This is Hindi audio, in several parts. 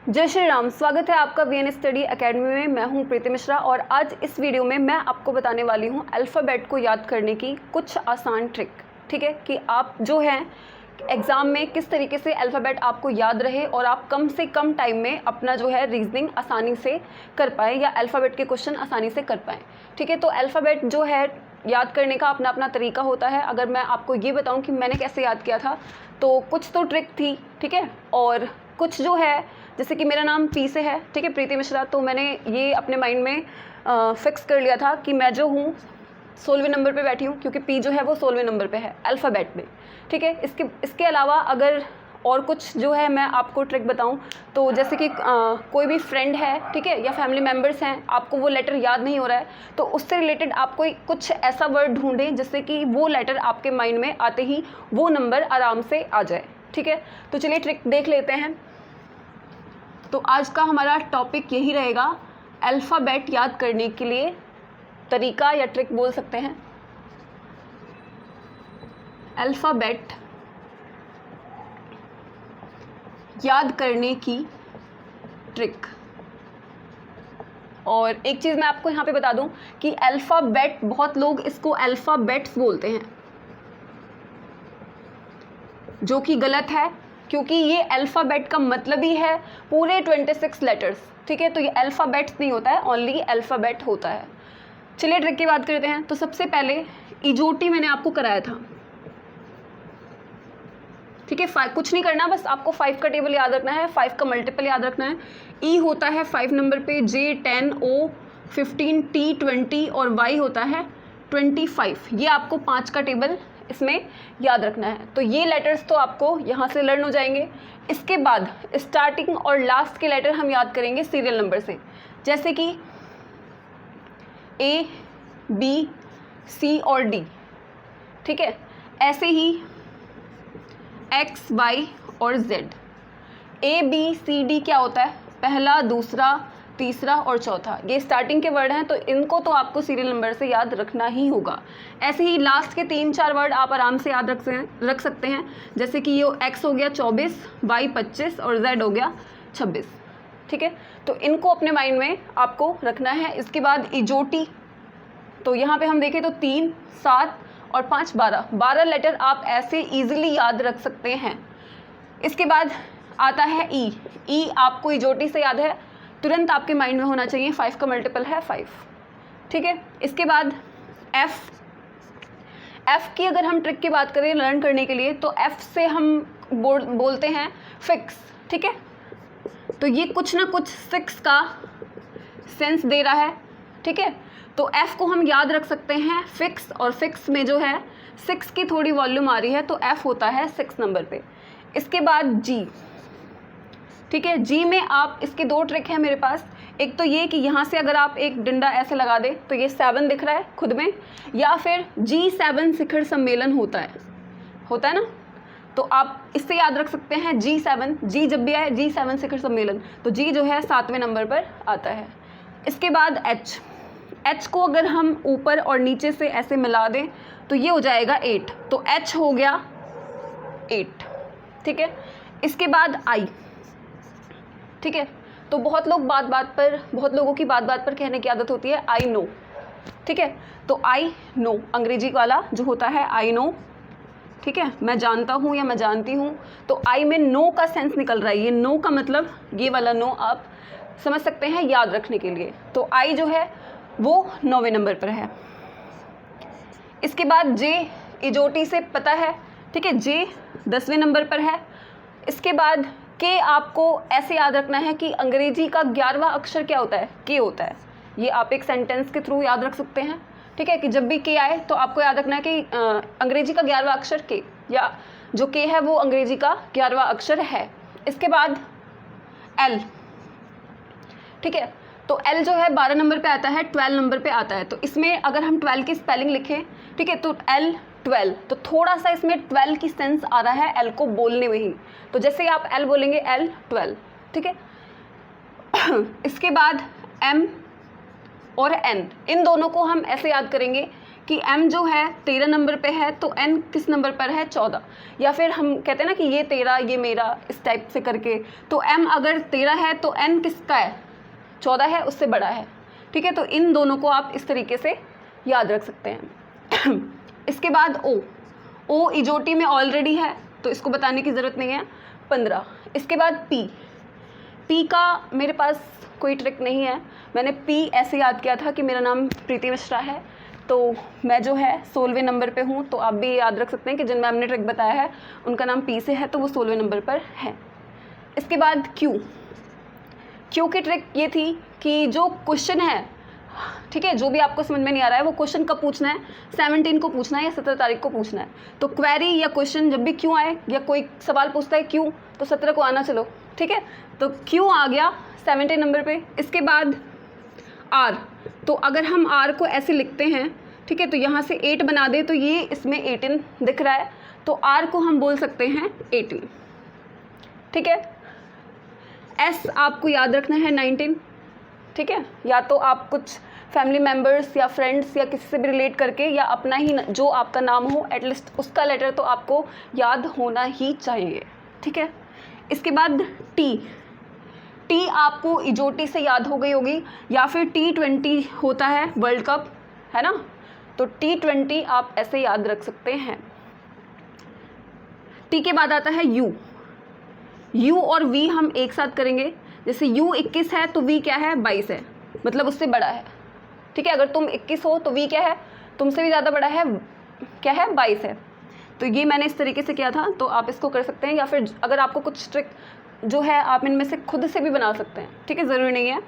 जय श्री राम। स्वागत है आपका वीएन स्टडी एकेडमी में। मैं हूं प्रीति मिश्रा और आज इस वीडियो में मैं आपको बताने वाली हूं अल्फ़ाबेट को याद करने की कुछ आसान ट्रिक। ठीक है, कि आप जो है एग्ज़ाम में किस तरीके से अल्फ़ाबेट आपको याद रहे और आप कम से कम टाइम में अपना जो है रीजनिंग आसानी से कर पाएँ या अल्फ़ाबेट के क्वेश्चन आसानी से कर पाएँ। ठीक है, तो अल्फ़ाबेट जो है याद करने का अपना अपना तरीका होता है। अगर मैं आपको ये बताऊं कि मैंने कैसे याद किया था तो कुछ तो ट्रिक थी, ठीक है, और कुछ जो है जैसे कि मेरा नाम पी से है, ठीक है, प्रीति मिश्रा, तो मैंने ये अपने माइंड में फिक्स कर लिया था कि मैं जो हूँ 16वें नंबर पे बैठी हूँ, क्योंकि पी जो है वो 16वें नंबर पे है अल्फ़ाबेट में। ठीक है, इसके अलावा अगर और कुछ जो है मैं आपको ट्रिक बताऊं तो जैसे कि कोई भी फ्रेंड है, ठीक है, या फैमिली मेम्बर्स हैं, आपको वो लेटर याद नहीं हो रहा है तो उससे रिलेटेड आप कोई कुछ ऐसा वर्ड ढूंढें जिससे कि वो लेटर आपके माइंड में आते ही वो नंबर आराम से आ जाए। ठीक है, तो चलिए ट्रिक देख लेते हैं। तो आज का हमारा टॉपिक यही रहेगा, अल्फ़ाबेट याद करने के लिए तरीका या ट्रिक बोल सकते हैं। अल्फ़ाबेट याद करने की ट्रिक। और एक चीज़ मैं आपको यहाँ पे बता दूँ कि अल्फ़ाबेट, बहुत लोग इसको अल्फ़ाबेट्स बोलते हैं, जो कि गलत है, क्योंकि ये अल्फ़ाबेट का मतलब ही है पूरे 26 लेटर्स। ठीक है, तो ये अल्फ़ाबेट्स नहीं होता है, ओनली अल्फ़ाबेट होता है। चलिए ट्रिक की बात करते हैं। तो सबसे पहले इजोटी मैंने आपको कराया था, ठीक है, कुछ नहीं करना, बस आपको 5 का टेबल याद रखना है, 5 का मल्टीपल याद रखना है। ई होता है 5 नंबर पे, जे 10, ओ 15, टी 20 और वाई होता है 25। ये आपको 5 का टेबल इसमें याद रखना है। तो ये लेटर्स तो आपको यहाँ से लर्न हो जाएंगे। इसके बाद स्टार्टिंग और लास्ट के लेटर हम याद करेंगे सीरियल नंबर से, जैसे कि ए, बी, सी और डी। ठीक है, ऐसे ही एक्स, वाई और जेड। ए, बी, सी, डी क्या होता है? पहला, दूसरा, तीसरा और चौथा। ये स्टार्टिंग के वर्ड हैं, तो इनको तो आपको सीरियल नंबर से याद रखना ही होगा। ऐसे ही लास्ट के 3-4 वर्ड आप आराम से याद रख सकते हैं, जैसे कि ये एक्स हो गया 24, वाई 25 और जेड हो गया 26। ठीक है, तो इनको अपने माइंड में आपको रखना है। इसके बाद इजोटी, तो यहाँ पे हम देखें तो 3, 7 और 5, 12 लेटर आप ऐसे इजीली याद रख सकते हैं। इसके बाद आता है ई। ई आपको इजोटी से याद है, तुरंत आपके माइंड में होना चाहिए, 5 का मल्टीपल है 5। ठीक है, इसके बाद एफ। एफ की अगर हम ट्रिक की बात करें लर्न करने के लिए, तो एफ से हम बोलते हैं फिक्स। ठीक है, तो ये कुछ ना कुछ 6 का सेंस दे रहा है। ठीक है, तो एफ़ को हम याद रख सकते हैं फिक्स, और फिक्स में जो है 6 की थोड़ी वॉल्यूम आ रही है, तो एफ़ होता है 6 नंबर पे। इसके बाद जी। ठीक है, जी में आप, इसकी 2 ट्रिक है मेरे पास। एक तो ये कि यहाँ से अगर आप एक डंडा ऐसे लगा दें तो ये 7 दिख रहा है खुद में, या फिर G7 शिखर सम्मेलन होता है ना, तो आप इससे याद रख सकते हैं G7। जी जब भी आए G7 शिखर सम्मेलन, तो जी जो है 7वें नंबर पर आता है। इसके बाद एच। एच को अगर हम ऊपर और नीचे से ऐसे मिला दें तो ये हो जाएगा 8, तो एच हो गया 8। ठीक है, इसके बाद आई। ठीक है, तो बहुत लोगों की बात बात पर कहने की आदत होती है आई नो। ठीक है, तो आई नो अंग्रेजी वाला जो होता है आई नो। ठीक है, मैं जानता हूँ या मैं जानती हूँ, तो आई में नो का सेंस निकल रहा है। ये नो का मतलब, ये वाला नो आप समझ सकते हैं याद रखने के लिए। तो आई जो है वो 9वें नंबर पर है। इसके बाद जे, इजोटी से पता है। ठीक है, जे 10वें नंबर पर है। इसके बाद के आपको ऐसे याद रखना है कि अंग्रेजी का 11वां अक्षर क्या होता है? के होता है। ये आप एक सेंटेंस के थ्रू याद रख सकते हैं। ठीक है, कि जब भी के आए तो आपको याद रखना है कि अंग्रेजी का 11वां अक्षर के, या जो के है वो अंग्रेजी का 11वां अक्षर है। इसके बाद एल। ठीक है, तो एल जो है 12 नंबर पे आता है, 12 नंबर पे आता है। तो इसमें अगर हम 12 की स्पेलिंग लिखें, ठीक है, तो एल 12, तो थोड़ा सा इसमें 12 की सेंस आ रहा है एल को बोलने में ही। तो जैसे ही आप एल बोलेंगे एल 12। ठीक है, इसके बाद एम और एन, इन दोनों को हम ऐसे याद करेंगे कि m जो है 13 नंबर पे है तो n किस नंबर पर है, 14। या फिर हम कहते हैं ना कि ये तेरा ये मेरा, इस टाइप से करके। तो m अगर 13 है तो n किसका है, 14 है, उससे बड़ा है। ठीक है, तो इन दोनों को आप इस तरीके से याद रख सकते हैं। इसके बाद o इजोटी में ऑलरेडी है तो इसको बताने की ज़रूरत नहीं है, 15। इसके बाद p का मेरे पास कोई ट्रिक नहीं है, मैंने p ऐसे याद किया था कि मेरा नाम प्रीति मिश्रा है, तो मैं जो है 16वें नंबर पे हूँ। तो आप भी याद रख सकते हैं कि जिन मैम ने ट्रिक बताया है उनका नाम p से है तो वो 16वें नंबर पर है। इसके बाद q की ट्रिक ये थी कि जो क्वेश्चन है, ठीक है, जो भी आपको समझ में नहीं आ रहा है वो क्वेश्चन कब पूछना है, 17 को पूछना है या 17 तारीख को पूछना है। तो क्वेरी या क्वेश्चन जब भी क्यों आए या कोई सवाल पूछता है क्यों, तो 17 को आना, चलो ठीक है। तो क्यों आ गया 17 नंबर पे। इसके बाद r, तो अगर हम r को ऐसे लिखते हैं, ठीक है, तो यहाँ से 8 बना दे तो ये इसमें 18 दिख रहा है, तो r को हम बोल सकते हैं 18। ठीक है, s आपको याद रखना है 19। ठीक है, या तो आप कुछ फैमिली मेम्बर्स या फ्रेंड्स या किसी से भी रिलेट करके या अपना ही जो आपका नाम हो एटलीस्ट उसका लेटर तो आपको याद होना ही चाहिए। ठीक है, इसके बाद टी आपको इजोटी से याद हो गई होगी, या फिर T20 होता है वर्ल्ड कप, है ना, तो T20 आप ऐसे याद रख सकते हैं। टी के बाद आता है यू और वी हम एक साथ करेंगे। जैसे U 21 है तो V क्या है, 22 है, मतलब उससे बड़ा है। ठीक है, अगर तुम 21 हो तो V क्या है, तुमसे भी ज़्यादा बड़ा है, क्या है, 22 है। तो ये मैंने इस तरीके से किया था, तो आप इसको कर सकते हैं, या फिर अगर आपको कुछ ट्रिक जो है आप इनमें से खुद से भी बना सकते हैं। ठीक है, ज़रूरी नहीं है।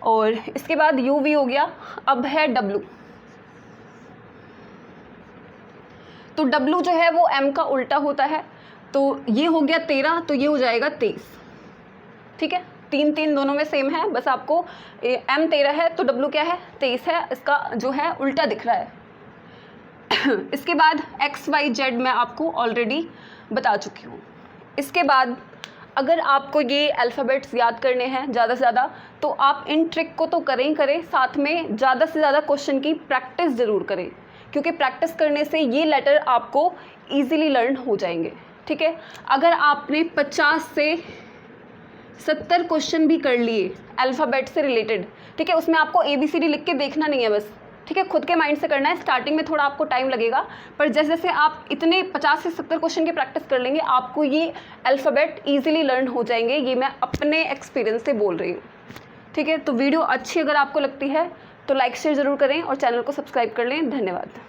और इसके बाद UV हो गया, अब है W। तो W जो है वो M का उल्टा होता है, तो ये हो गया 13 तो ये हो जाएगा 23। ठीक है, 3 दोनों में सेम है, बस आपको M 13 है तो W क्या है, 23 है, इसका जो है उल्टा दिख रहा है। इसके बाद XYZ मैं आपको ऑलरेडी बता चुकी हूँ। इसके बाद अगर आपको ये अल्फ़ाबेट्स याद करने हैं ज़्यादा से ज़्यादा, तो आप इन ट्रिक को तो करें ही करें, साथ में ज़्यादा से ज़्यादा क्वेश्चन की प्रैक्टिस ज़रूर करें, क्योंकि प्रैक्टिस करने से ये लेटर आपको ईज़िली लर्न हो जाएंगे। ठीक है, अगर आपने 50 से 70 क्वेश्चन भी कर लिए अल्फ़ाबेट से रिलेटेड, ठीक है, उसमें आपको ABCD लिख के देखना नहीं है बस, ठीक है, खुद के माइंड से करना है। स्टार्टिंग में थोड़ा आपको टाइम लगेगा, पर जैसे जैसे आप इतने 50 से 70 क्वेश्चन की प्रैक्टिस कर लेंगे, आपको ये अल्फ़ाबेट ईजिली लर्न हो जाएंगे। ये मैं अपने एक्सपीरियंस से बोल रही हूँ। ठीक है, तो वीडियो अच्छी अगर आपको लगती है तो लाइक शेयर ज़रूर करें और चैनल को सब्सक्राइब कर लें। धन्यवाद।